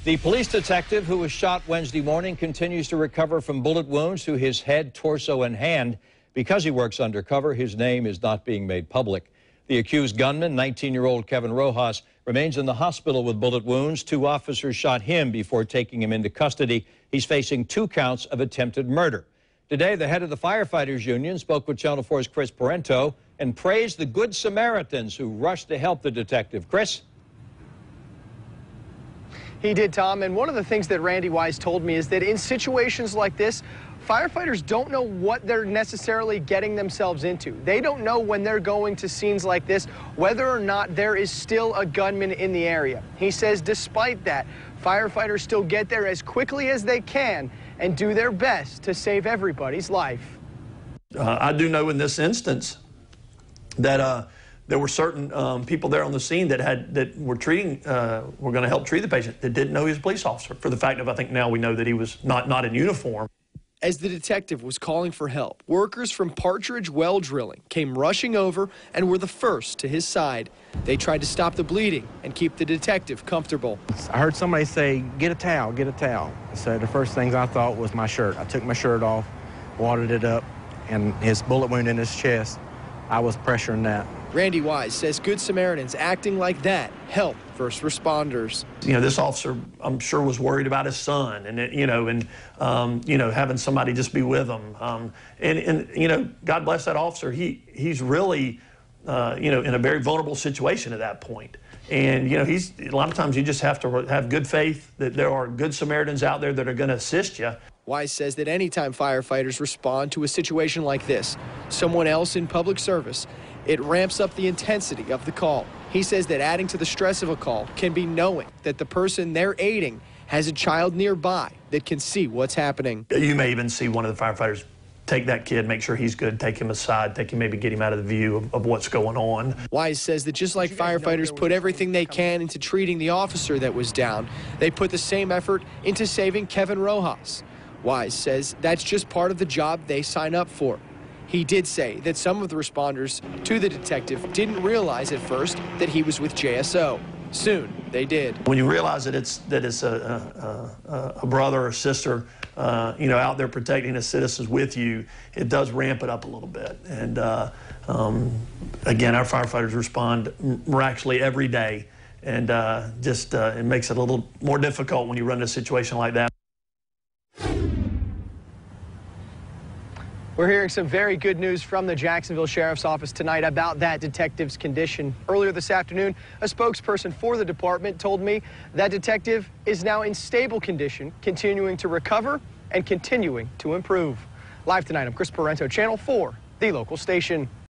The police detective who was shot Wednesday morning continues to recover from bullet wounds to his head, torso, and hand. Because he works undercover, his name is not being made public. The accused gunman, 19-year-old Kevin Rojas, remains in the hospital with bullet wounds. 2 officers shot him before taking him into custody. He's facing 2 counts of attempted murder. Today, the head of the firefighters union spoke with Channel 4's Chris Parento and praised the good Samaritans who rushed to help the detective. Chris? He did, Tom, and one of the things that Randy Wise told me is that in situations like this, firefighters don't know what they're necessarily getting themselves into. They don't know when they're going to scenes like this whether or not there is still a gunman in the area. He says despite that, firefighters still get there as quickly as they can and do their best to save everybody's life. I do know in this instance that there were certain people there on the scene that were going to help treat the patient that didn't know he was a police officer, for the fact of I think now we know that he was not in uniform. As the detective was calling for help, workers from Partridge Well Drilling came rushing over and were the first to his side. They tried to stop the bleeding and keep the detective comfortable. I heard somebody say, "Get a towel, get a towel." So the first things I thought was my shirt. I took my shirt off, watered it up, and his bullet wound in his chest, I was pressuring that. Randy Wise says Good Samaritans acting like that help first responders. You know, this officer, I'm sure, was worried about his son, and having somebody just be with him. And God bless that officer. He's really, in a very vulnerable situation at that point. And a lot of times you just have to have good faith that there are good Samaritans out there that are going to assist you. Wise says that anytime firefighters respond to a situation like this, someone else in public service, it ramps up the intensity of the call. He says that adding to the stress of a call can be knowing that the person they're aiding has a child nearby that can see what's happening. You may even see one of the firefighters take that kid, make sure he's good, take him aside, maybe get him out of the view of what's going on. Wise says that just like firefighters put everything they can into treating the officer that was down, they put the same effort into saving Kevin Rojas. Wise says that's just part of the job they sign up for. He did say that some of the responders to the detective didn't realize at first that he was with JSO. Soon, they did. When you realize that it's a brother or sister, out there protecting the citizens with you, it does ramp it up a little bit. And again, our firefighters respond miraculously every day, and it makes it a little more difficult when you run into a situation like that. We're hearing some very good news from the Jacksonville Sheriff's Office tonight about that detective's condition. Earlier this afternoon, a spokesperson for the department told me that detective is now in stable condition, continuing to recover and continuing to improve. Live tonight, I'm Chris Parento, Channel 4, the local station.